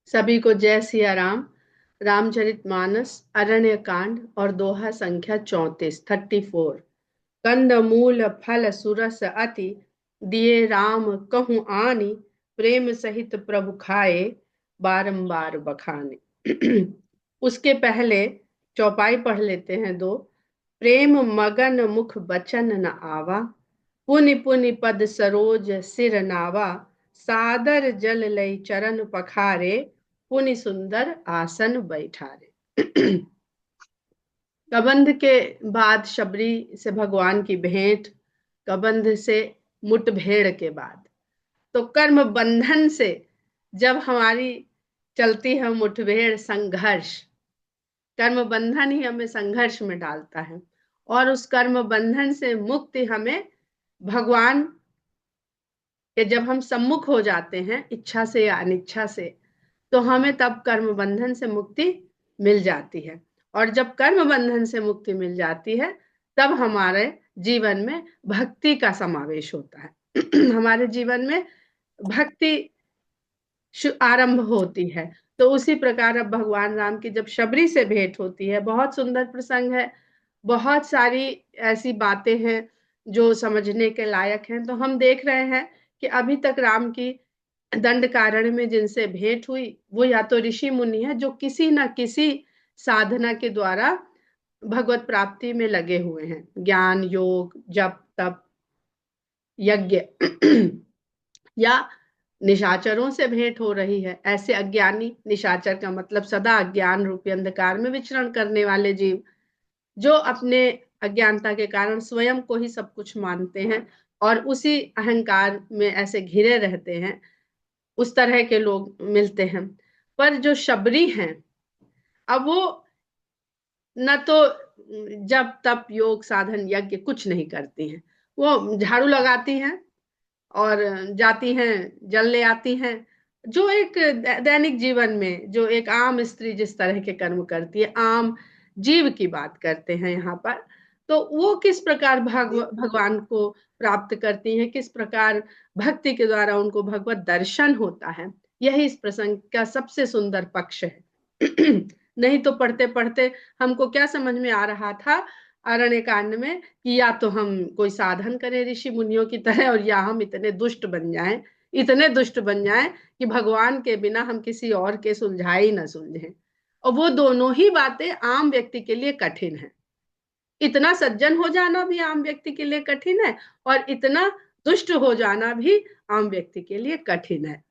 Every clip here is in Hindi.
सभी को जय सिया राम। रामचरितमानस अरण्य कांड और दोहा संख्या 34। कंद मूल फल सुरस अति, दिए राम कहूँ आनी, प्रेम सहित प्रभु खाए, बारंबार बखाने। उसके पहले चौपाई पढ़ लेते हैं दो। प्रेम मगन मुख बचन न आवा, पुनि पुनि पद सरोज सिर नावा, सादर जल लई चरण पखारे, पुनि सुंदर आसन बैठारे। कबंध के बाद शबरी से भगवान की भेंट, कबंध से मुठभेड़ के बाद, तो कर्म बंधन से जब हमारी चलती है मुठभेड़, संघर्ष, कर्म बंधन ही हमें संघर्ष में डालता है। और उस कर्म बंधन से मुक्ति हमें भगवान के जब हम सम्मुख हो जाते हैं, इच्छा से या अनिच्छा से, तो हमें तब कर्म बंधन से मुक्ति मिल जाती है। और जब कर्म बंधन से मुक्ति मिल जाती है, तब हमारे जीवन में भक्ति का समावेश होता है। हमारे जीवन में भक्ति आरंभ होती है। तो उसी प्रकार अब भगवान राम की जब शबरी से भेंट होती है, बहुत सुंदर प्रसंग है, बहुत सारी ऐसी बातें हैं जो समझने के लायक हैं। तो हम देख रहे हैं कि अभी तक राम की दंड कारण्य में जिनसे भेंट हुई, वो या तो ऋषि मुनि है जो किसी न किसी साधना के द्वारा भगवत प्राप्ति में लगे हुए हैं। ज्ञान, योग, जप, तप, यज्ञ या निशाचरों से भेंट हो रही है। ऐसे अज्ञानी, निशाचर का मतलब सदा अज्ञान रूपी अंधकार में विचरण करने वाले जीव, जो अपने अज्ञानता के कारण स्वयं को ही सब कुछ मानते हैं और उसी अहंकार में ऐसे घिरे रहते हैं, उस तरह के लोग मिलते हैं। पर जो शबरी हैं, अब वो न तो जब तप योग साधन यज्ञ कुछ नहीं करती हैं। वो झाड़ू लगाती हैं और जाती हैं, जल ले आती हैं। जो एक दैनिक जीवन में जो एक आम स्त्री जिस तरह के कर्म करती है, आम जीव की बात करते हैं यहाँ पर, तो वो किस प्रकार भगवान को प्राप्त करती हैं, किस प्रकार भक्ति के द्वारा उनको भगवत दर्शन होता है, यही इस प्रसंग का सबसे सुंदर पक्ष है। नहीं तो पढ़ते पढ़ते हमको क्या समझ में आ रहा था अरण्य कांड में, कि या तो हम कोई साधन करें ऋषि मुनियों की तरह, और या हम इतने दुष्ट बन जाएं, इतने दुष्ट बन जाएं कि भगवान के बिना हम किसी और के सुलझाए ही ना सुलझें। और वो दोनों ही बातें आम व्यक्ति के लिए कठिन है। इतना सज्जन हो जाना भी आम व्यक्ति के लिए कठिन है, और इतना दुष्ट हो जाना भी आम व्यक्ति के लिए कठिन है।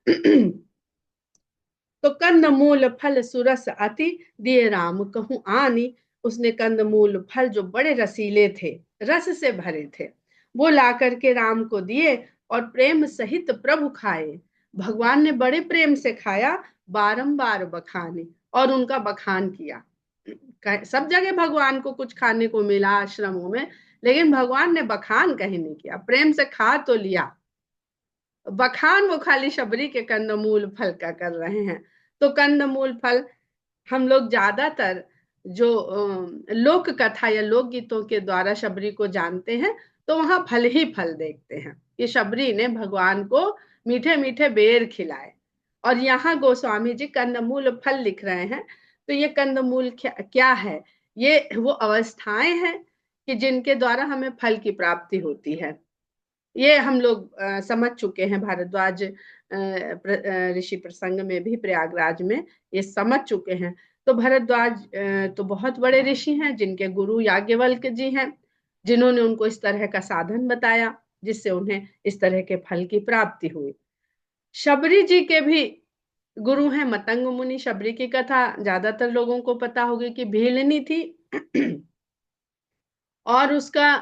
तो कंद मूल फल सुरस अति, दिए राम कहूँ आनी। उसने कंद मूल फल जो बड़े रसीले थे, रस से भरे थे, वो ला करके राम को दिए और प्रेम सहित प्रभु खाए। भगवान ने बड़े प्रेम से खाया, बारंबार बखाने, और उनका बखान किया। सब जगह भगवान को कुछ खाने को मिला आश्रमों में, लेकिन भगवान ने बखान कहीं नहीं किया, प्रेम से खा तो लिया। बखान वो खाली शबरी के कंदमूल फल का कर रहे हैं। तो कंदमूल फल हम लोग ज्यादातर जो लोक कथा या लोक गीतों के द्वारा शबरी को जानते हैं, तो वहां फल ही फल देखते हैं कि शबरी ने भगवान को मीठे मीठे बेर खिलाए। और यहाँ गोस्वामी जी कंदमूल फल लिख रहे हैं। तो ये कंदमूल क्या है? ये वो अवस्थाएं हैं कि जिनके द्वारा हमें फल की प्राप्ति होती है। ये हम लोग समझ चुके हैं, भारद्वाज ऋषि प्रसंग में भी, प्रयागराज में ये समझ चुके हैं। तो भरद्वाज तो बहुत बड़े ऋषि हैं, जिनके गुरु याज्ञवल्क्य जी हैं, जिन्होंने उनको इस तरह का साधन बताया जिससे उन्हें इस तरह के फल की प्राप्ति हुई। शबरी जी के भी गुरु हैं मतंग मुनि। शबरी की कथा ज्यादातर लोगों को पता होगी कि भीलनी थी और उसका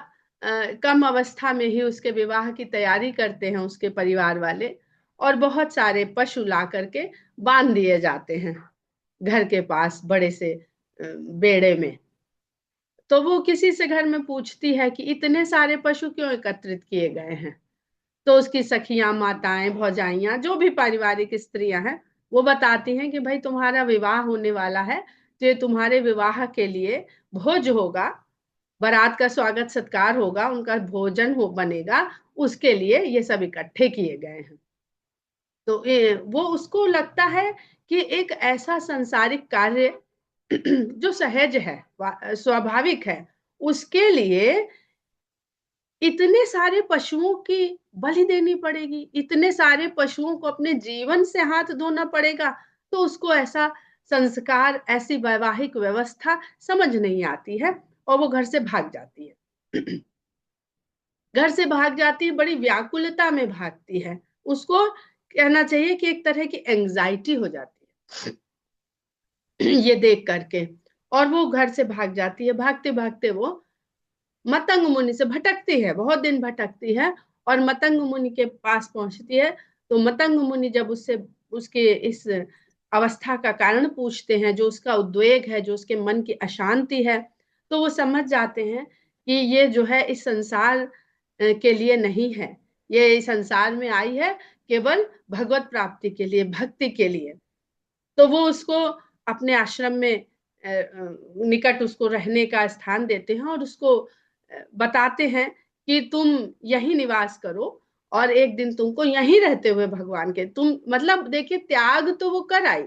कम अवस्था में ही उसके विवाह की तैयारी करते हैं उसके परिवार वाले, और बहुत सारे पशु ला करके बांध दिए जाते हैं घर के पास बड़े से बेड़े में। तो वो किसी से घर में पूछती है कि इतने सारे पशु क्यों एकत्रित किए गए हैं। तो उसकी सखियां, माताएं, भौजाइयां, जो भी पारिवारिक स्त्रियां हैं, वो बताती हैं कि भाई तुम्हारा विवाह होने वाला है, तो ये तुम्हारे विवाह के लिए भोज होगा, बारात का स्वागत सत्कार होगा, उनका भोजन हो बनेगा, उसके लिए ये सब इकट्ठे किए गए हैं। तो वो उसको लगता है कि एक ऐसा सांसारिक कार्य जो सहज है, स्वाभाविक है, उसके लिए इतने सारे पशुओं की बलि देनी पड़ेगी, इतने सारे पशुओं को अपने जीवन से हाथ धोना पड़ेगा। तो उसको ऐसा संस्कार, ऐसी वैवाहिक व्यवस्था समझ नहीं आती है और वो घर से भाग जाती है। घर से भाग जाती है, बड़ी व्याकुलता में भागती है। उसको कहना चाहिए कि एक तरह की एंजाइटी हो जाती है ये देख करके, और वो घर से भाग जाती है। भागते भागते वो मतंग मुनि से भटकती है, बहुत दिन भटकती है, और मतंग मुनि के पास पहुंचती है। तो मतंग मुनि जब उससे उसके इस अवस्था का कारण पूछते हैं, जो उसका उद्वेग है, जो उसके मन की अशांति है, तो वो समझ जाते हैं कि ये जो है इस संसार के लिए नहीं है, ये इस संसार में आई है केवल भगवत प्राप्ति के लिए, भक्ति के लिए। तो वो उसको अपने आश्रम में निकट उसको रहने का स्थान देते हैं और उसको बताते हैं कि तुम यही निवास करो, और एक दिन तुमको यहीं रहते हुए भगवान के, तुम मतलब देखिए, त्याग तो वो कर आई,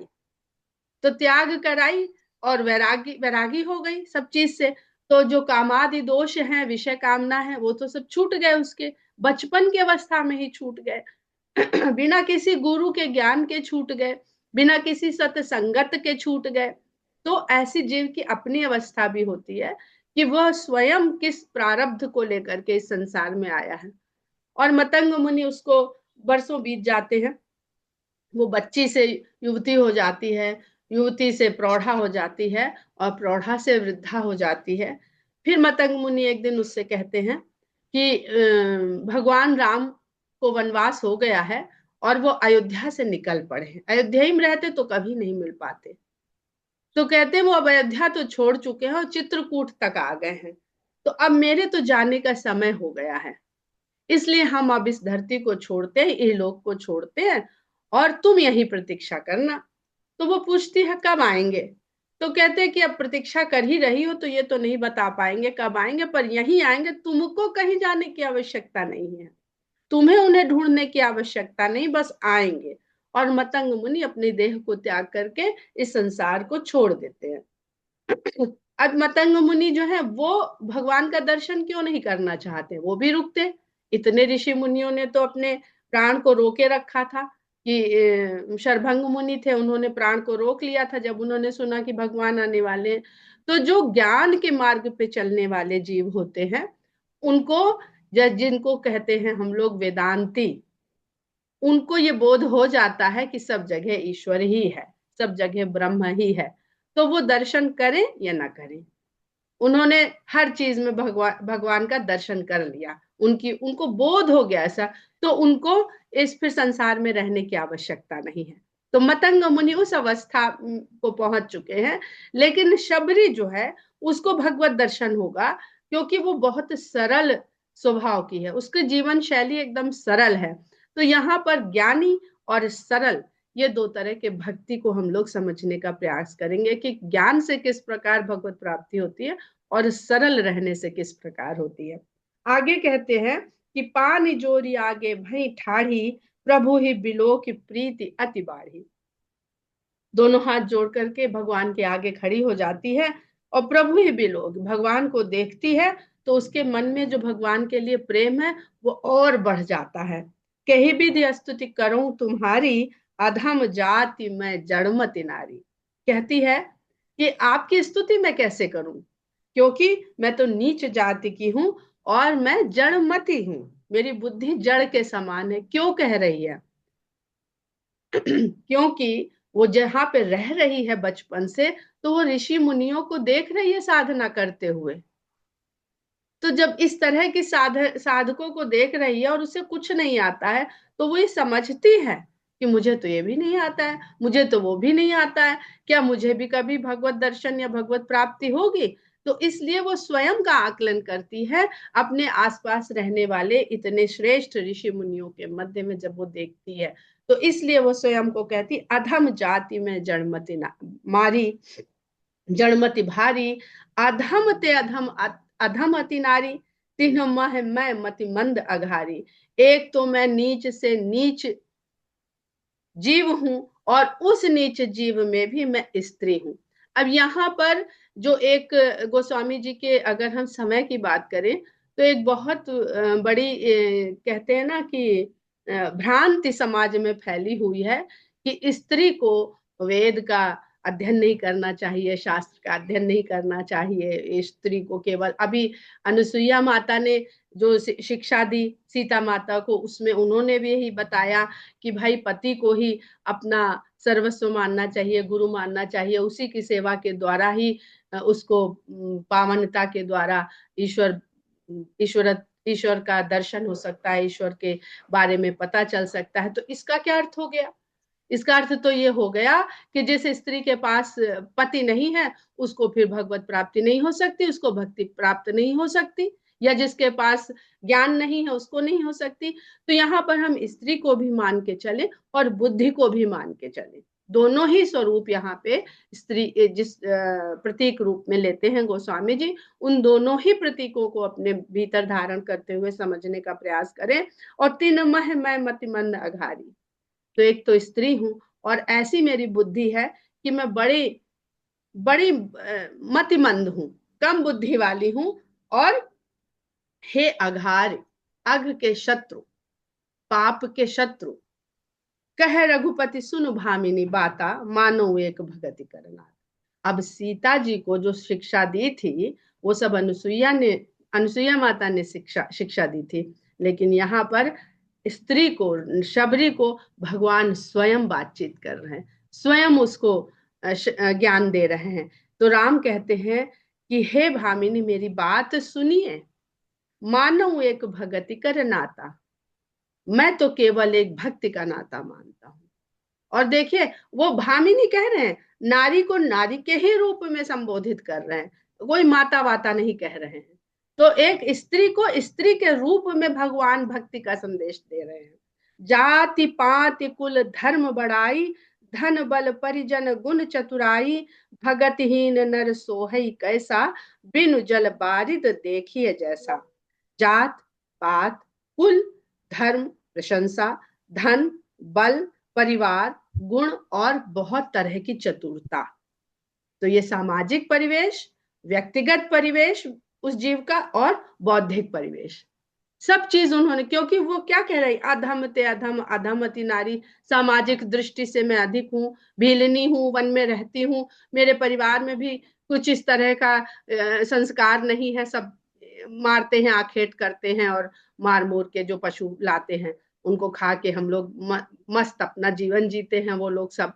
तो त्याग कराई और वैरागी वैरागी हो गई सब चीज से। तो जो कामादि दोष हैं, विषय कामना है, वो तो सब छूट गए, उसके बचपन की अवस्था में ही छूट गए। बिना किसी गुरु के ज्ञान के छूट गए, बिना किसी सत्संगत के छूट गए। तो ऐसी जीव की अपनी अवस्था भी होती है कि वह स्वयं किस प्रारब्ध को लेकर के इस संसार में आया है। और मतंग मुनि उसको, वर्षों बीत जाते हैं, वो बच्ची से युवती हो जाती है, युवती से प्रौढ़ा हो जाती है, और प्रौढ़ा से वृद्धा हो जाती है। फिर मतंग मुनि एक दिन उससे कहते हैं कि भगवान राम को वनवास हो गया है और वो अयोध्या से निकल पड़े हैं, अयोध्या ही में रहते तो कभी नहीं मिल पाते। तो कहते हैं वो अब अयोध्या तो छोड़ चुके हैं और चित्रकूट तक आ गए हैं, तो अब मेरे तो जाने का समय हो गया है, इसलिए हम अब इस धरती को छोड़ते हैं, इहलोक को छोड़ते हैं, और तुम यही प्रतीक्षा करना। तो वो पूछती है कब आएंगे। तो कहते हैं कि अब प्रतीक्षा कर ही रही हो, तो ये तो नहीं बता पाएंगे कब आएंगे, पर यही आएंगे, तुमको कहीं जाने की आवश्यकता नहीं है, तुम्हें उन्हें ढूंढने की आवश्यकता नहीं, बस आएंगे। और मतंग मुनि अपने देह को त्याग करके इस संसार को छोड़ देते हैं। अब मतंग मुनि जो है वो भगवान का दर्शन क्यों नहीं करना चाहते, वो भी रुकते। इतने ऋषि मुनियों ने तो अपने प्राण को रोके रखा था कि शरभंग मुनि थे, उन्होंने प्राण को रोक लिया था जब उन्होंने सुना कि भगवान आने वाले हैं। तो जो ज्ञान के मार्ग पे चलने वाले जीव होते हैं, उनको, जिनको कहते हैं हम लोग वेदांती, उनको ये बोध हो जाता है कि सब जगह ईश्वर ही है, सब जगह ब्रह्म ही है। तो वो दर्शन करें या ना करें, उन्होंने हर चीज में भगवान भगवान का दर्शन कर लिया, उनकी उनको बोध हो गया ऐसा। तो उनको इस फिर संसार में रहने की आवश्यकता नहीं है। तो मतंग मुनि उस अवस्था को पहुंच चुके हैं। लेकिन शबरी जो है, उसको भगवत दर्शन होगा, क्योंकि वो बहुत सरल स्वभाव की है, उसकी जीवन शैली एकदम सरल है। तो यहाँ पर ज्ञानी और सरल, ये दो तरह के भक्ति को हम लोग समझने का प्रयास करेंगे कि ज्ञान से किस प्रकार भगवत प्राप्ति होती है और सरल रहने से किस प्रकार होती है। आगे कहते हैं कि पानी जोरी आगे भई ठाढ़ी, प्रभु ही बिलो की प्रीति अति बाढ़ी। दोनों हाथ जोड़ करके भगवान के आगे खड़ी हो जाती है, और प्रभु ही बिलो, भगवान को देखती है, तो उसके मन में जो भगवान के लिए प्रेम है वो और बढ़ जाता है। कही विधि स्तुति करूं तुम्हारी, अधम जाति मैं जड़मति नारी। कहती है कि आपकी स्तुति मैं कैसे करूं, क्योंकि मैं तो नीच जाति की हूं और मैं जड़मती हूं, मेरी बुद्धि जड़ के समान है। क्यों कह रही है? क्योंकि वो जहां पे रह रही है बचपन से, तो वो ऋषि मुनियों को देख रही है साधना करते हुए। तो जब इस तरह की साधकों को देख रही है और उसे कुछ नहीं आता है, तो वो ये समझती है कि मुझे तो ये भी नहीं आता है, मुझे तो वो भी नहीं आता है, क्या मुझे भी कभी भगवत दर्शन या भगवत प्राप्ति होगी? तो इसलिए वो स्वयं का आकलन करती है, अपने आसपास रहने वाले इतने श्रेष्ठ ऋषि मुनियों के मध्य में जब वो देखती है, तो इसलिए वो स्वयं को कहती, अधम जाति में जड़मति मारी, जड़मति भारी, अधम ते अधम, अधम अति नारी, तिन्ह मह मैं मति मंद अघारी। एक तो मैं नीच से नीच जीव हूं और उस नीच जीव में भी मैं स्त्री हूं। अब यहाँ पर जो एक गोस्वामी जी के अगर हम समय की बात करें तो एक बहुत बड़ी कहते हैं ना कि भ्रांति समाज में फैली हुई है कि स्त्री को वेद का अध्ययन नहीं करना चाहिए, शास्त्र का अध्ययन नहीं करना चाहिए। स्त्री को केवल अभी अनुसुईया माता ने जो शिक्षा दी सीता माता को, उसमें उन्होंने भी यही बताया कि भाई पति को ही अपना सर्वस्व मानना चाहिए, गुरु मानना चाहिए, उसी की सेवा के द्वारा ही उसको पावनता के द्वारा ईश्वर ईश्वर ईश्वर का दर्शन हो सकता है, ईश्वर के बारे में पता चल सकता है। तो इसका क्या अर्थ हो गया? इसका अर्थ तो ये हो गया कि जिस स्त्री के पास पति नहीं है उसको फिर भगवत प्राप्ति नहीं हो सकती, उसको भक्ति प्राप्त नहीं हो सकती, या जिसके पास ज्ञान नहीं है उसको नहीं हो सकती। तो यहाँ पर हम स्त्री को भी मान के चले और बुद्धि को भी मान के चले। दोनों ही स्वरूप यहाँ पे स्त्री जिस प्रतीक रूप में लेते हैं गोस्वामी जी, उन दोनों ही प्रतीकों को अपने भीतर धारण करते हुए समझने का प्रयास करें। और तीन मह मैं मतिमंद अघारी, तो एक तो स्त्री हूं और ऐसी मेरी बुद्धि है कि मैं बड़ी बड़ी मतिमंद हूं, कम बुद्धि वाली हूं। और हे अघार, अघ के शत्रु, पाप के शत्रु, कह रघुपति सुन भामिनी बाता, मानो एक भगति करना। अब सीता जी को जो शिक्षा दी थी वो सब अनुसुईया माता ने शिक्षा दी थी, लेकिन यहाँ पर स्त्री को, शबरी को भगवान स्वयं बातचीत कर रहे हैं, स्वयं उसको ज्ञान दे रहे हैं। तो राम कहते हैं कि हे भामिनी मेरी बात सुनिए, मानो एक भगति कर नाता, मैं तो केवल एक भक्ति का नाता मानता हूं। और देखिए वो भामिनी कह रहे हैं, नारी को नारी के ही रूप में संबोधित कर रहे हैं, कोई माता वाता नहीं कह रहे हैं। तो एक स्त्री को स्त्री के रूप में भगवान भक्ति का संदेश दे रहे हैं। जाति पाति कुल धर्म बढ़ाई, धन बल परिजन गुण चतुराई, भगतहीन नर सोहई कैसा, बिनु जल बारिद देखिए जैसा। जात पात कुल धर्म प्रशंसा धन बल परिवार गुण और बहुत तरह की चतुरता, तो ये सामाजिक परिवेश, व्यक्तिगत परिवेश उस जीव का और बौद्धिक परिवेश, सब चीज उन्होंने, क्योंकि वो क्या कह रही, अधम ते अधम अधमति नारी, सामाजिक दृष्टि से मैं अधिक हूँ, भीलनी हूँ, वन में रहती हूँ, मेरे परिवार में भी कुछ इस तरह का संस्कार नहीं है, सब मारते हैं, आखेट करते हैं और मार मोर के जो पशु लाते हैं उनको खा के हम लोग मस्त अपना जीवन जीते हैं वो लोग सब।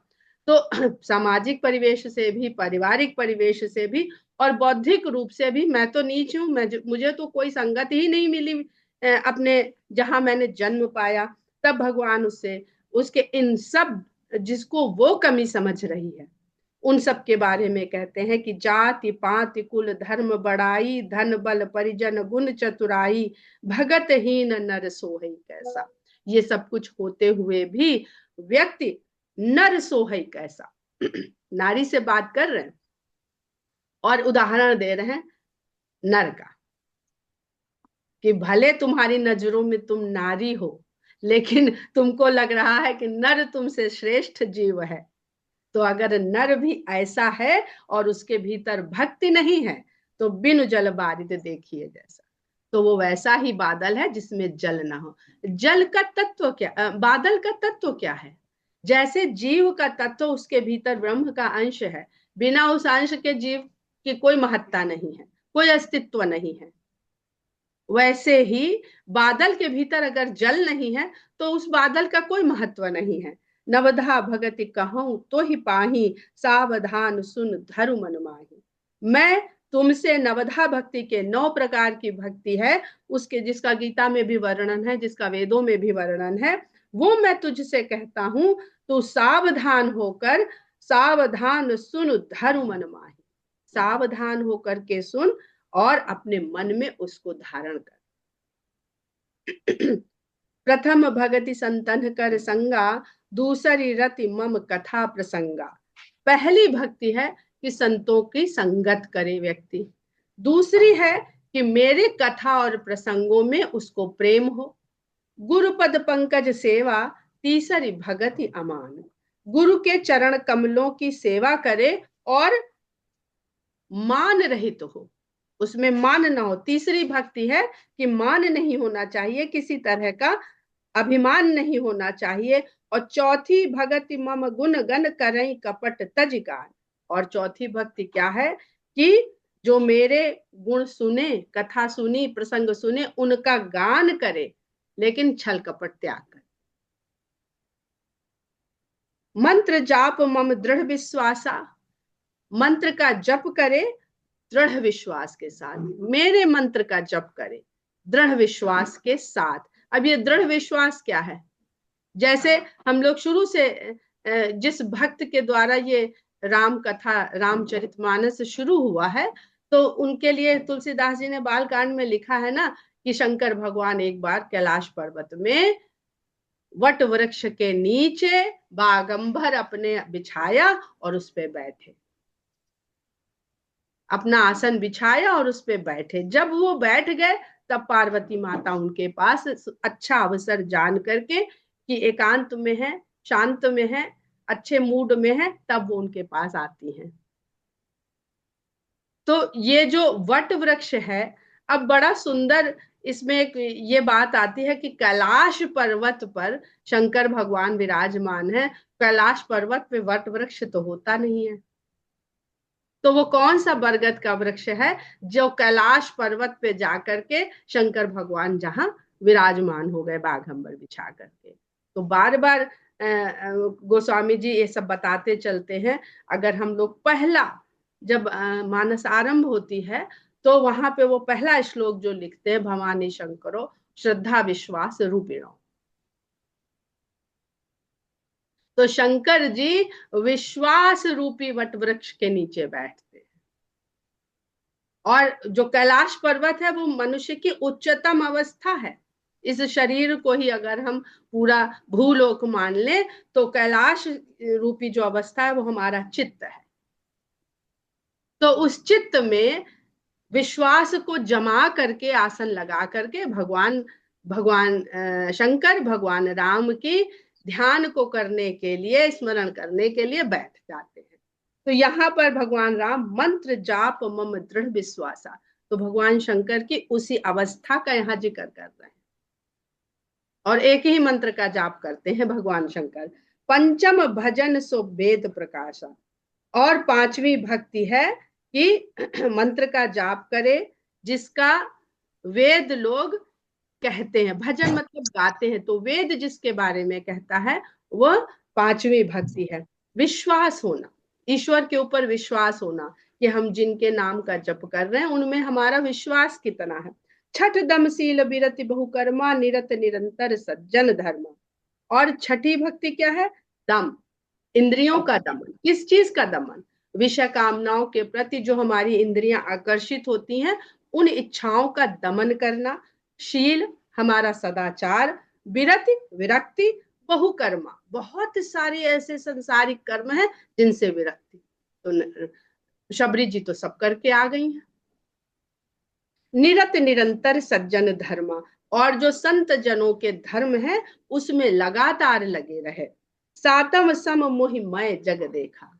तो सामाजिक परिवेश से भी, पारिवारिक परिवेश से भी और बौद्धिक रूप से भी मैं तो नीच हूँ, मुझे तो कोई संगत ही नहीं मिली अपने जहां मैंने जन्म पाया। तब भगवान उससे उसके इन सब जिसको वो कमी समझ रही है उन सब के बारे में कहते हैं कि जाति पाति कुल धर्म बढ़ाई, धन बल परिजन गुण चतुराई, भगत हीन नर सोहई कैसा। ये सब कुछ होते हुए भी व्यक्ति नर सोहई कैसा, नारी से बात कर रहे हैं और उदाहरण दे रहे हैं नर का, कि भले तुम्हारी नजरों में तुम नारी हो लेकिन तुमको लग रहा है कि नर तुमसे श्रेष्ठ जीव है। तो अगर नर भी ऐसा है और उसके भीतर भक्ति नहीं है तो बिनु जल बारिद देखिए जैसा, तो वो वैसा ही बादल है जिसमें जल ना हो। जल का तत्व क्या, बादल का तत्व क्या है? जैसे जीव का तत्व उसके भीतर ब्रह्म का अंश है, बिना उस अंश के जीव की कोई महत्ता नहीं है, कोई अस्तित्व नहीं है। वैसे ही बादल के भीतर अगर जल नहीं है तो उस बादल का कोई महत्व नहीं है। नवधा भगति कहूं तो ही पाही, सावधान सुन धरु मन माही। मैं तुमसे नवधा भक्ति के 9 प्रकार की भक्ति है, उसके जिसका गीता में भी वर्णन है, जिसका वेदों में भी वर्णन है, वो मैं तुझसे कहता हूं, तो सावधान होकर, सावधान सुन धरु मन माही, सावधान होकर के सुन और अपने मन में उसको धारण कर। प्रथम भगति संतन कर संगा, दूसरी रति मम कथा प्रसंगा। पहली भक्ति है कि संतों की संगत करे व्यक्ति, दूसरी है कि मेरे कथा और प्रसंगों में उसको प्रेम हो। गुरुपद पंकज सेवा, तीसरी भगति अमान। गुरु के चरण कमलों की सेवा करे और मान रहित हो, उसमें मान ना हो। तीसरी भक्ति है कि मान नहीं होना चाहिए, किसी तरह का अभिमान नहीं होना चाहिए। और चौथी भगति मम गुण गण करई कपट तज गान। और चौथी भक्ति क्या है कि जो मेरे गुण सुने, कथा सुनी, प्रसंग सुने, उनका गान करे, लेकिन छल कपट त्याग करे। मंत्र जाप मम दृढ़ विश्वासा, मंत्र का जप करे दृढ़ विश्वास के साथ। मेरे मंत्र का जप करे दृढ़ विश्वास के साथ। अब ये दृढ़ विश्वास क्या है? जैसे हम लोग शुरू से जिस भक्त के द्वारा ये राम कथा, रामचरितमानस शुरू हुआ है, तो उनके लिए तुलसीदास जी ने बालकांड में लिखा है ना कि शंकर भगवान एक बार कैलाश पर्वत में वट वृक्ष के नीचे बागंबर अपने बिछाया और उस पे बैठे, अपना आसन बिछाया और उस पे बैठे। जब वो बैठ गए तब पार्वती माता उनके पास अच्छा अवसर जान करके कि एकांत में है, शांत में है, अच्छे मूड में है, तब वो उनके पास आती हैं। तो ये जो वट वृक्ष है, अब बड़ा सुंदर इसमें एक ये बात आती है कि कैलाश पर्वत पर शंकर भगवान विराजमान है। कैलाश पर्वत पे वट वृक्ष तो होता नहीं है, तो वो कौन सा बरगद का वृक्ष है जो कैलाश पर्वत पे जाकर के शंकर भगवान जहां विराजमान हो गए बाघंबर बिछा करके। तो बार बार गोस्वामी जी ये सब बताते चलते हैं। अगर हम लोग पहला जब मानस आरंभ होती है तो वहां पे वो पहला श्लोक जो लिखते हैं, भवानी शंकरो श्रद्धा विश्वास रूपिणो। तो शंकर जी विश्वास रूपी वट वृक्ष के नीचे बैठते हैं। और जो कैलाश पर्वत है वो मनुष्य की उच्चतम अवस्था है। इस शरीर को ही अगर हम पूरा भूलोक मान लें तो कैलाश रूपी जो अवस्था है वो हमारा चित्त है। तो उस चित्त में विश्वास को जमा करके, आसन लगा करके भगवान भगवान शंकर भगवान राम की ध्यान को करने के लिए, स्मरण करने के लिए बैठ जाते हैं। तो यहाँ पर भगवान राम मंत्र जाप मम दृढ़ विश्वासा, तो भगवान शंकर की उसी अवस्था का यहाँ जिक्र कर रहे हैं। और एक ही मंत्र का जाप करते हैं भगवान शंकर। पंचम भजन सो वेद प्रकाशा। और पांचवी भक्ति है कि मंत्र का जाप करे जिसका वेद लोग कहते हैं। भजन मतलब गाते हैं, तो वेद जिसके बारे में कहता है वह पांचवी भक्ति है। विश्वास होना, ईश्वर के ऊपर विश्वास होना कि हम जिनके नाम का जप कर रहे हैं उनमें हमारा विश्वास कितना है। छठ दमशील विरति बहुकर्मा निरत निरंतर सज्जन धर्म। और छठी भक्ति क्या है? दम, इंद्रियों का दमन। किस चीज का दमन? विषय कामनाओं के प्रति जो हमारी इंद्रियां आकर्षित होती हैं उन इच्छाओं का दमन करना। शील हमारा सदाचार। विरति विरक्ति। बहुकर्मा, बहुत सारे ऐसे संसारिक कर्म हैं जिनसे विरक्ति। तो शबरी जी तो सब करके आ गई हैं। निरत निरंतर सज्जन धर्म, और जो संत जनों के धर्म है उसमें लगातार लगे रहे। सातम सम मोहि मैं जग देखा,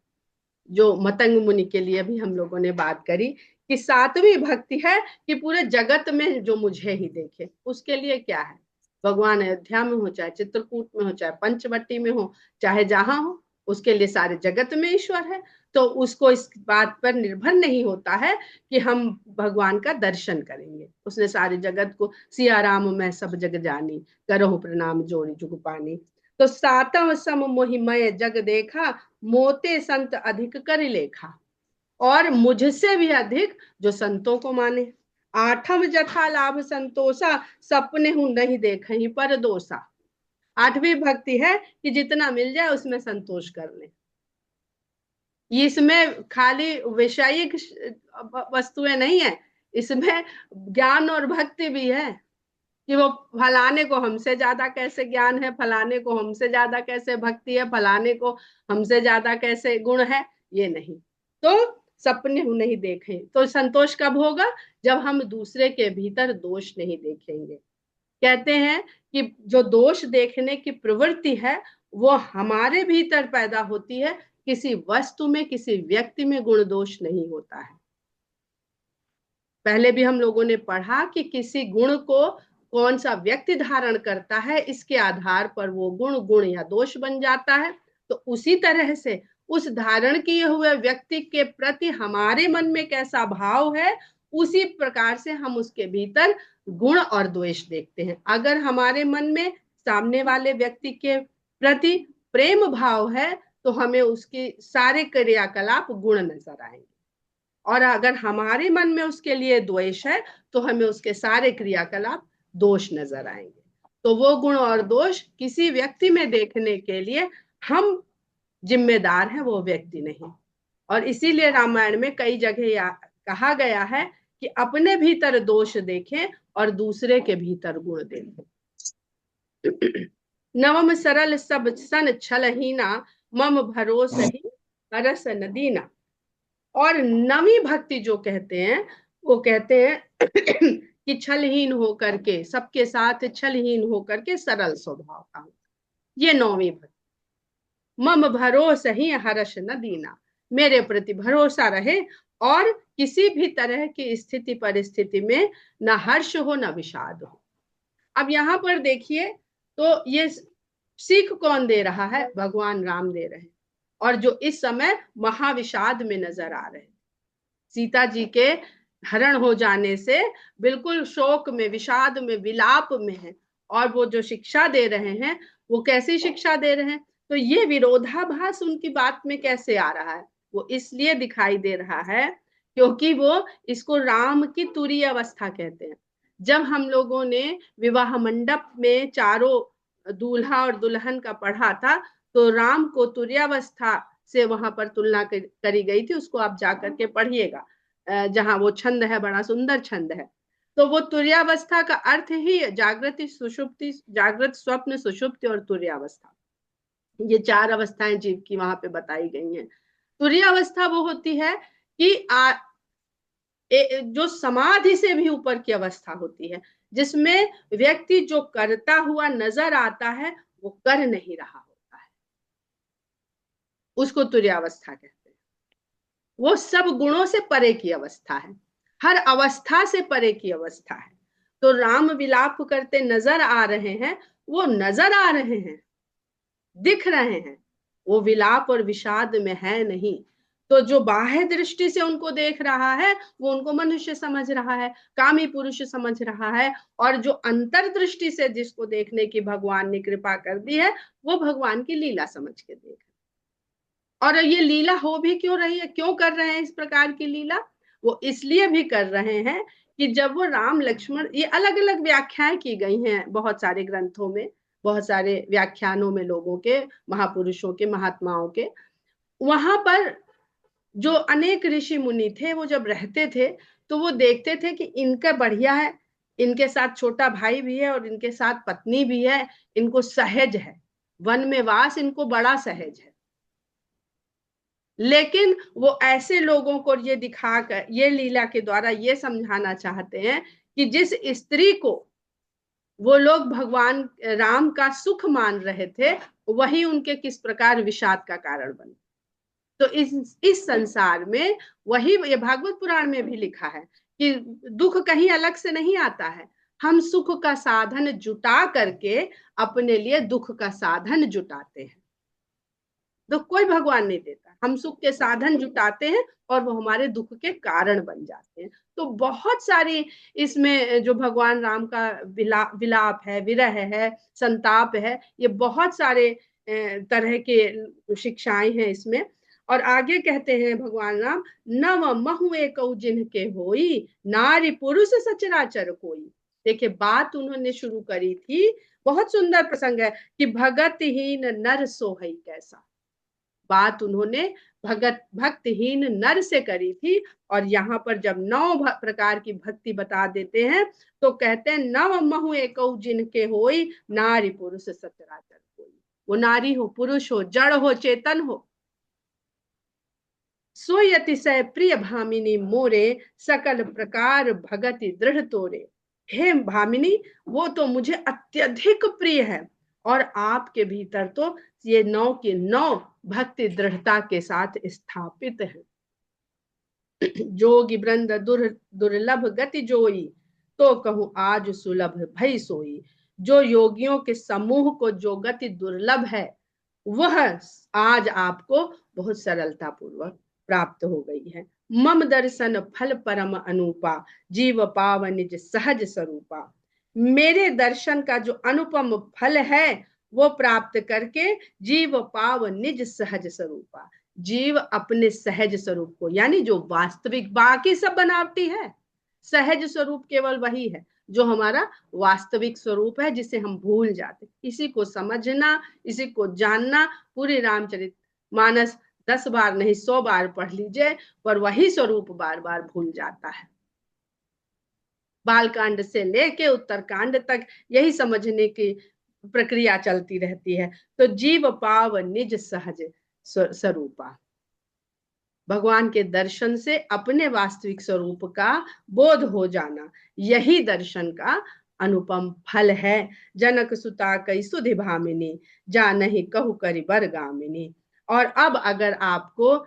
जो मतंग मुनि के लिए भी हम लोगों ने बात करी कि सातवीं भक्ति है कि पूरे जगत में जो मुझे ही देखे। उसके लिए क्या है? भगवान अयोध्या में हो, चाहे चित्रकूट में हो, चाहे पंचवटी में हो, चाहे जहां हो, उसके लिए सारे जगत में ईश्वर है। तो उसको इस बात पर निर्भर नहीं होता है कि हम भगवान का दर्शन करेंगे। उसने सारे जगत को, सिया राम मैं सब जग जानी, करहु प्रणाम जोड़ी जुग पानी। तो सातम सम मोहिमय जग देखा, मोते संत अधिक कर लेखा। और मुझसे भी अधिक जो संतों को माने। आठम जथा लाभ संतोषा, सपने हूं नहीं देखे पर दोषा। आठवीं भक्ति है कि जितना मिल जाए उसमें संतोष कर ले। इसमें खाली वैषयिक वस्तुएं नहीं है, इसमें ज्ञान और भक्ति भी है कि वो फलाने को हमसे ज्यादा कैसे ज्ञान है, फलाने को हमसे ज्यादा कैसे भक्ति है, फलाने को हमसे ज्यादा कैसे गुण है, ये नहीं। तो सपने नहीं देखें। तो संतोष कब होगा? जब हम दूसरे के भीतर दोष नहीं देखेंगे। कहते हैं कि जो दोष देखने की प्रवृत्ति है वो हमारे भीतर पैदा होती है, किसी वस्तु में, किसी व्यक्ति में गुण दोष नहीं होता है। पहले भी हम लोगों ने पढ़ा कि किसी गुण को कौन सा व्यक्ति धारण करता है, इसके आधार पर वो गुण गुण या दोष बन जाता है। तो उसी तरह से उस धारण किए हुए व्यक्ति के प्रति हमारे मन में कैसा भाव है, उसी प्रकार से हम उसके भीतर गुण और द्वेष देखते हैं। अगर हमारे मन में सामने वाले व्यक्ति के प्रति प्रेम भाव है तो हमें उसके सारे क्रियाकलाप गुण नजर आएंगे, और अगर हमारे मन में उसके लिए द्वेष है तो हमें उसके सारे क्रियाकलाप दोष नजर आएंगे। तो वो गुण और दोष किसी व्यक्ति में देखने के लिए हम जिम्मेदार हैं, वो व्यक्ति नहीं। और इसीलिए रामायण में कई जगह कहा गया है कि अपने भीतर दोष देखें और दूसरे के भीतर गुण देखें। नवम सरल सब सन छलहीना, मम भरोस ही हरस नदीना। और नवी भक्ति जो कहते हैं वो कहते हैं कि छलहीन होकर के, सबके साथ छलहीन होकर के सरल स्वभाव का, ये नौवीं भक्ति। मम भरोस ही हर्ष न दीना, मेरे प्रति भरोसा रहे और किसी भी तरह की स्थिति परिस्थिति में न हर्ष हो न विषाद हो। अब यहाँ पर देखिए तो ये सीख कौन दे रहा है? भगवान राम दे रहे हैं, और जो इस समय महाविषाद में नजर आ रहे हैं। सीता जी के हरण हो जाने से बिल्कुल शोक में, विषाद में, विलाप में है, और वो जो शिक्षा दे रहे हैं वो कैसी शिक्षा दे रहे हैं? तो ये विरोधाभास उनकी बात में कैसे आ रहा है? वो इसलिए दिखाई दे रहा है क्योंकि वो इसको राम की तुरीय अवस्था कहते हैं। जब हम लोगों ने विवाह मंडप में चारों दूल्हा और दुल्हन का पढ़ा था तो राम को तुरीयावस्था से वहां पर तुलना करी गई थी, उसको आप जाकर के पढ़िएगा, जहां वो छंद है, बड़ा सुंदर छंद है। तो वो तुरीयावस्था का अर्थ ही जागृति सुषुप्ति, जागृत स्वप्न सुषुप्ति और तुरीयावस्था, ये चार अवस्थाएं जीव की वहां पे बताई गई हैं। तुरीयावस्था वो होती है कि जो समाधि से भी ऊपर की अवस्था होती है, जिसमें व्यक्ति जो करता हुआ नजर आता है वो कर नहीं रहा होता है, उसको तुरीयावस्था कहते हैं। वो सब गुणों से परे की अवस्था है, हर अवस्था से परे की अवस्था है। तो राम विलाप करते नजर आ रहे हैं, वो नजर आ रहे हैं, दिख रहे हैं, वो विलाप और विषाद में है नहीं। तो जो बाह्य दृष्टि से उनको देख रहा है वो उनको मनुष्य समझ रहा है, कामी पुरुष समझ रहा है, और जो अंतर दृष्टि से जिसको देखने की भगवान ने कृपा कर दी है वो भगवान की लीला समझ के देख। और ये लीला हो भी क्यों रही है, क्यों कर रहे हैं इस प्रकार की लीला? वो इसलिए भी कर रहे हैं कि जब वो राम लक्ष्मण, ये अलग अलग व्याख्याएं की गई हैं बहुत सारे ग्रंथों में, बहुत सारे व्याख्यानों में, लोगों के, महापुरुषों के, महात्माओं के, वहां पर जो अनेक ऋषि मुनि थे वो जब रहते थे तो वो देखते थे कि इनका बढ़िया है, इनके साथ छोटा भाई भी है और इनके साथ पत्नी भी है, इनको सहज है, वन में वास इनको बड़ा सहज है। लेकिन वो ऐसे लोगों को ये दिखाकर, ये लीला के द्वारा ये समझाना चाहते हैं कि जिस स्त्री को वो लोग भगवान राम का सुख मान रहे थे वही उनके किस प्रकार विषाद का कारण बने। तो इस संसार में, वही ये भागवत पुराण में भी लिखा है कि दुख कहीं अलग से नहीं आता है, हम सुख का साधन जुटा करके अपने लिए दुख का साधन जुटाते हैं। दुख कोई भगवान नहीं देता, हम सुख के साधन जुटाते हैं और वो हमारे दुख के कारण बन जाते हैं। तो बहुत सारी इसमें जो भगवान राम का विलाप है, विरह है, संताप है, ये बहुत सारे तरह के शिक्षाएं हैं इसमें। और आगे कहते हैं भगवान राम, नव महुए कौ जिन्ह के होई, नारी पुरुष सचराचर कोई। देखिए बात उन्होंने शुरू करी थी, बहुत सुंदर प्रसंग है कि भगतहीन नर सोहई कैसा। बात उन्होंने भक्तहीन नर से करी थी, और यहाँ पर जब 9 प्रकार की भक्ति बता देते हैं तो कहते हैं नव महु एक जिनके होई, नारी पुरुष सचराचर कोई। वो नारी हो, पुरुष हो, जड़ हो, चेतन हो, सोई अतिशय प्रिय भामिनी मोरे, सकल प्रकार भगति दृढ़ तोरे। हे भामिनी, वो तो मुझे अत्यधिक प्रिय है, और आपके भीतर तो ये 9 के 9 भक्ति दृढ़ता के साथ स्थापित है। जोगी वृंद दुर्लभ गति जोई, तो कहूं आज सुलभ भई सोई। जो योगियों के समूह को जो गति दुर्लभ है, वह आज आपको बहुत सरलता पूर्वक प्राप्त हो गई है। मम दर्शन फल परम अनुपा, जीव पाव निज सहज स्वरूपा। मेरे दर्शन का जो अनुपम फल है, वो प्राप्त करके जीव पाव निज सहज स्वरूपा। जीव अपने सहज स्वरूप को, यानी जो वास्तविक, बाकी सब बनावटी है, सहज स्वरूप केवल वही है जो हमारा वास्तविक स्वरूप है, जिसे हम भूल जाते। इसी को समझना, इसी को जानना, पूरी रामचरित मानस 10 बार नहीं 100 बार पढ़ लीजिए, पर वही स्वरूप बार बार भूल जाता है। बालकांड से लेके उत्तरकांड तक यही समझने की प्रक्रिया चलती रहती है। तो जीव पाव निज सहज स्वरूपा, भगवान के दर्शन से अपने वास्तविक स्वरूप का बोध हो जाना, यही दर्शन का अनुपम फल है। जनक सुता कई सुधि भामिनी, जा नहीं कहु करि बर गामिनी। और अब अगर आपको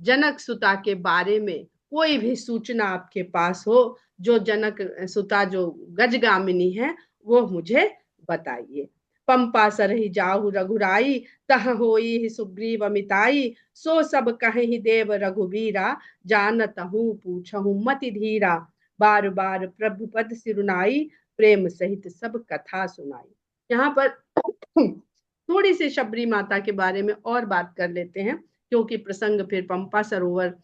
जनक सुता के बारे में कोई भी सूचना आपके पास हो, जो जनक सुता जो गजगामिनी है, वो मुझे बताइए। पंपा सरहि जाहु रघुराई, तह होई सुग्रीव अमिताई। सो सब कहि देव रघुबीरा, जानत हूँ पूछहु मति धीरा। बार बार प्रभु पद सिरुनाई, प्रेम सहित सब कथा सुनाई। यहाँ पर थोड़ी सी शबरी माता के बारे में और बात कर लेते हैं, क्योंकि प्रसंग फिर पंपा सरोवर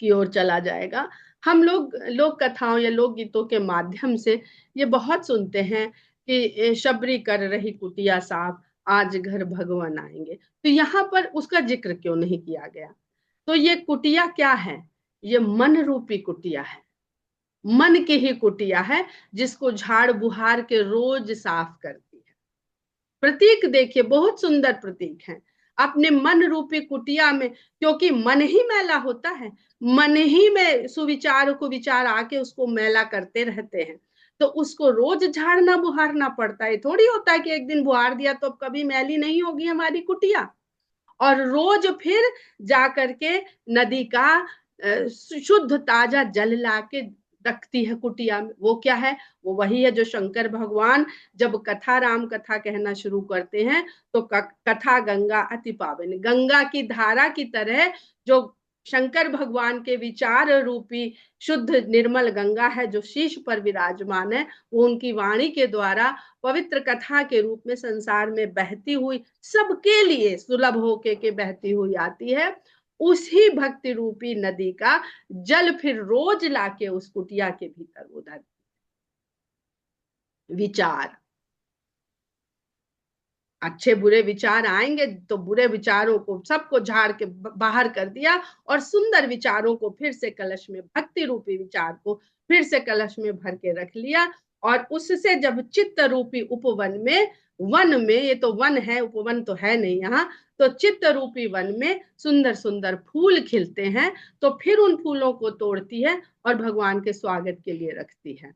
की ओर चला जाएगा। हम लोग लोक कथाओं या लोक गीतों के माध्यम से ये बहुत सुनते हैं कि शबरी कर रही कुटिया साफ, आज घर भगवान आएंगे। तो यहाँ पर उसका जिक्र क्यों नहीं किया गया? तो ये कुटिया क्या है? ये मन रूपी कुटिया है, मन की ही कुटिया है, जिसको झाड़ बुहार के रोज साफ करती है। प्रतीक देखिए, बहुत सुंदर प्रतीक है। अपने मन रूपी कुटिया में, क्योंकि मन ही मैला होता है, मन ही में सुविचार को विचार आके उसको मैला करते रहते हैं, तो उसको रोज झाड़ना बुहारना पड़ता है। थोड़ी होता है कि एक दिन बुहार दिया तो कभी मैली नहीं होगी हमारी कुटिया, और रोज फिर जा करके नदी का शुद्ध ताजा जल लाके रखती है कुटिया में। वो क्या है? वो वही है जो शंकर भगवान जब कथा राम कथा कहना शुरू करते हैं, तो कथा गंगा अति पावन, गंगा की धारा की तरह जो शंकर भगवान के विचार रूपी शुद्ध निर्मल गंगा है, जो शीश पर विराजमान है, वो उनकी वाणी के द्वारा पवित्र कथा के रूप में संसार में बहती हुई, सबके लिए सुलभ होके के बहती हुई आती है। उसी भक्ति रूपी नदी का जल फिर रोज लाके उस कुटिया के भीतर उधर विचार, अच्छे बुरे विचार आएंगे तो बुरे विचारों को सबको झाड़ के बाहर कर दिया, और सुंदर विचारों को फिर से कलश में, भक्ति रूपी विचार को फिर से कलश में भर के रख लिया। और उससे जब चित्त रूपी उपवन में, वन में, ये तो वन है, उपवन तो है नहीं यहाँ, तो चित्त रूपी वन में सुंदर सुंदर फूल खिलते हैं, तो फिर उन फूलों को तोड़ती है और भगवान के स्वागत के लिए रखती है।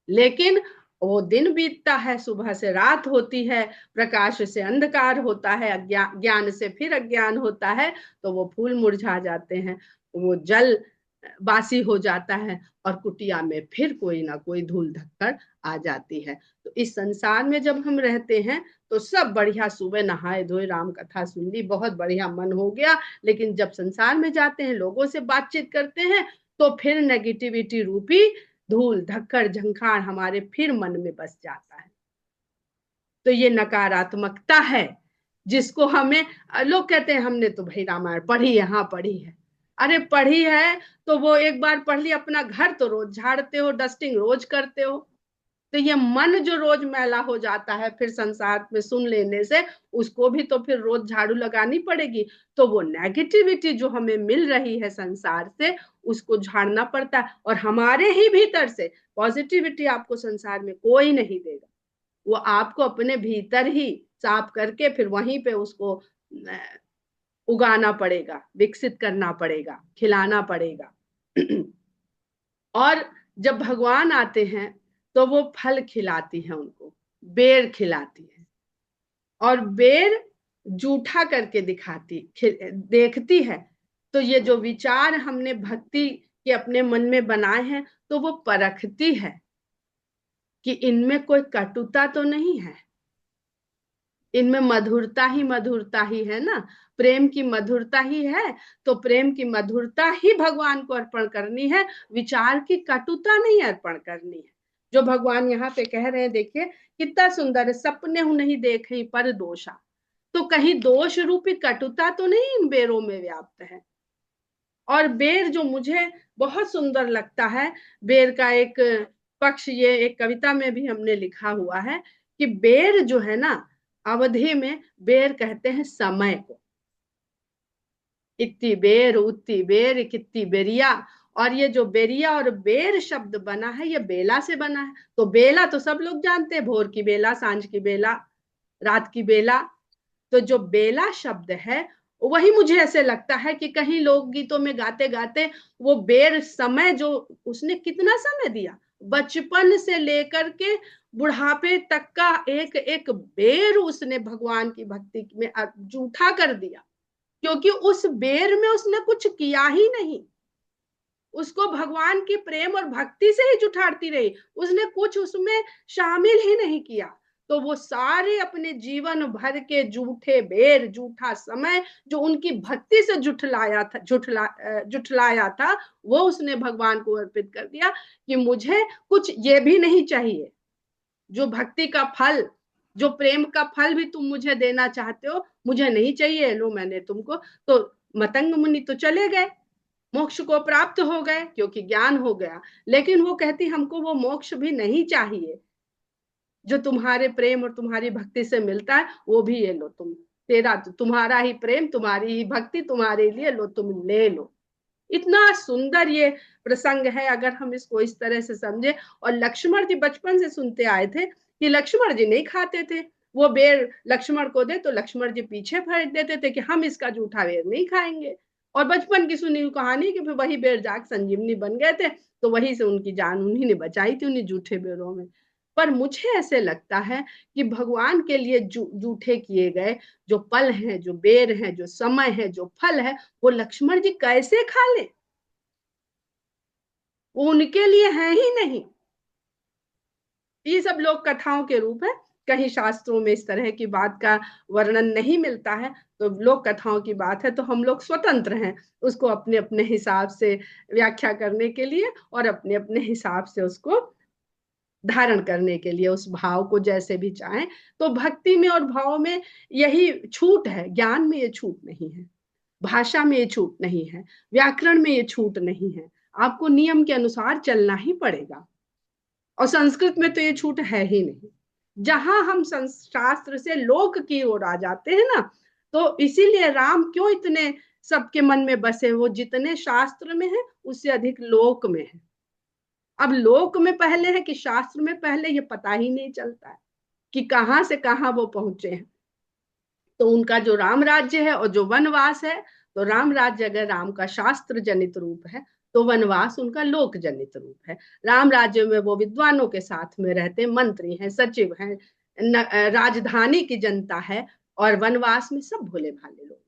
लेकिन वो दिन बीतता है, सुबह से रात होती है, प्रकाश से अंधकार होता है, ज्ञान से फिर अज्ञान होता है, तो वो फूल मुरझा जाते हैं, वो जल बासी हो जाता है, और कुटिया में फिर कोई ना कोई धूल धक्कर आ जाती है। तो इस संसार में जब हम रहते हैं तो सब बढ़िया, सुबह नहाए धोए राम कथा सुन ली, बहुत बढ़िया मन हो गया। लेकिन जब संसार में जाते हैं, लोगों से बातचीत करते हैं, तो फिर नेगेटिविटी रूपी धूल धक्कर झंखार हमारे फिर मन में बस जाता है। तो ये नकारात्मकता है, जिसको हमें, लोग कहते हैं हमने तो भाई रामायण पढ़ी है, हाँ पढ़ी है। अरे पढ़ी है तो वो एक बार पढ़ ली, अपना घर तो रोज झाड़ते हो, डस्टिंग रोज करते हो। तो ये मन जो रोज मैला हो जाता है फिर संसार में सुन लेने से, उसको भी तो फिर रोज झाड़ू लगानी पड़ेगी। तो वो नेगेटिविटी जो हमें मिल रही है संसार से, उसको झाड़ना पड़ता है। और हमारे ही भीतर से पॉजिटिविटी आपको संसार में कोई नहीं देगा, वो आपको अपने भीतर ही साफ करके फिर वहीं पे उसको उगाना पड़ेगा, विकसित करना पड़ेगा, खिलाना पड़ेगा। और जब भगवान आते हैं तो वो फल खिलाती है उनको, बेर खिलाती है, और बेर जूठा करके देखती है। तो ये जो विचार हमने भक्ति के अपने मन में बनाए हैं, तो वो परखती है कि इनमें कोई कटुता तो नहीं है, इनमें मधुरता ही है ना, प्रेम की मधुरता ही है। तो प्रेम की मधुरता ही भगवान को अर्पण करनी है, विचार की कटुता नहीं अर्पण करनी है। जो भगवान यहाँ पे कह रहे हैं, देखिए कितना सुंदर है, सपने हूं नहीं देखे पर दोषा। तो कहीं दोष रूपी कटुता तो नहीं इन बेरों में व्याप्त है। और बेर जो मुझे बहुत सुंदर लगता है, बेर का एक पक्ष ये एक कविता में भी हमने लिखा हुआ है कि बेर जो है ना, अवधि में बेर कहते हैं समय को। इत्ती बेर उत्ती बेर कित्ती बेरिया। और ये जो बेरिया और बेर शब्द बना है, ये बेला से बना है। तो बेला तो सब लोग जानते हैं, भोर की बेला, सांझ की बेला, रात की बेला। तो जो बेला शब्द है, वही मुझे ऐसे लगता है कि कहीं लोकगीतों में गाते गाते वो बेर समय जो उसने कितना समय दिया, बचपन से लेकर के बुढ़ापे तक का एक एक बेर उसने भगवान की भक्ति में जूठा कर दिया। क्योंकि उस बेर में उसने कुछ किया ही नहीं, उसको भगवान की प्रेम और भक्ति से ही जुठाड़ती रही, उसने कुछ उसमें शामिल ही नहीं किया। तो वो सारे अपने जीवन भर के जूठे बेर, जूठा समय जो उनकी भक्ति से जुठलाया था, वो उसने भगवान को अर्पित कर दिया कि मुझे कुछ ये भी नहीं चाहिए। जो भक्ति का फल, जो प्रेम का फल भी तुम मुझे देना चाहते हो, मुझे नहीं चाहिए, लो मैंने तुमको। तो मतंग मुनि तो चले गए, मोक्ष को प्राप्त हो गए क्योंकि ज्ञान हो गया। लेकिन वो कहती हमको वो मोक्ष भी नहीं चाहिए, जो तुम्हारे प्रेम और तुम्हारी भक्ति से मिलता है वो भी ये लो तुम, तेरा तुम्हारा ही प्रेम, तुम्हारी ही भक्ति तुम्हारे लिए, लो तुम ले लो। इतना सुंदर ये प्रसंग है अगर हम इसको इस तरह से समझे। और लक्ष्मण जी बचपन से सुनते आए थे कि लक्ष्मण जी नहीं खाते थे, वो बेर लक्ष्मण को दे तो लक्ष्मण जी पीछे फेंक देते थे कि हम इसका जूठा बेर नहीं खाएंगे। और बचपन की सुनी हुई कहानी कि फिर वही बेर जाग संजीवनी बन गए थे, तो वही से उनकी जान उन्हीं ने बचाई थी, उन्हीं जूठे बेरों में। पर मुझे ऐसे लगता है कि भगवान के लिए जूठे किए गए जो पल हैं, जो बेर हैं, जो समय है, जो फल है, वो लक्ष्मण जी कैसे खा ले, वो उनके लिए है ही नहीं। ये सब लोक कथाओं के रूप है, कहीं शास्त्रों में इस तरह की बात का वर्णन नहीं मिलता है। तो लोक कथाओं की बात है, तो हम लोग स्वतंत्र हैं उसको अपने अपने हिसाब से व्याख्या करने के लिए और अपने अपने हिसाब से उसको धारण करने के लिए, उस भाव को जैसे भी चाहें। तो भक्ति में और भाव में यही छूट है, ज्ञान में ये छूट नहीं है, भाषा में ये छूट नहीं है, व्याकरण में ये छूट नहीं है। आपको नियम के अनुसार चलना ही पड़ेगा। और संस्कृत में तो ये छूट है ही नहीं। जहां हम शास्त्र से लोक की ओर आ जाते हैं ना, तो इसीलिए राम क्यों इतने सबके मन में बसे, वो जितने शास्त्र में है उससे अधिक लोक में है। अब लोक में पहले है कि शास्त्र में पहले, ये पता ही नहीं चलता है कि कहां से कहां वो पहुंचे हैं। तो उनका जो राम राज्य है और जो वनवास है, तो राम राज्य अगर राम का शास्त्र जनित रूप है, तो वनवास उनका लोक जनित रूप है। राम राज्य में वो विद्वानों के साथ में रहते, मंत्री हैं, सचिव हैं, राजधानी की जनता है, और वनवास में सब भोले भाले लोग,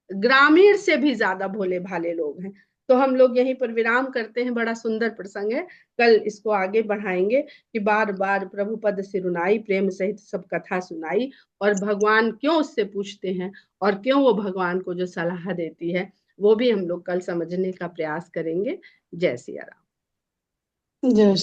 ग्रामीण से भी ज्यादा भोले भाले लोग हैं। तो हम लोग यहीं पर विराम करते हैं, बड़ा सुंदर प्रसंग है, कल इसको आगे बढ़ाएंगे कि बार बार प्रभु पद सिरुनाई, प्रेम सहित सब कथा सुनाई, और भगवान क्यों उससे पूछते हैं और क्यों वो भगवान को जो सलाह देती है, वो भी हम लोग कल समझने का प्रयास करेंगे। जय सिया राम। जय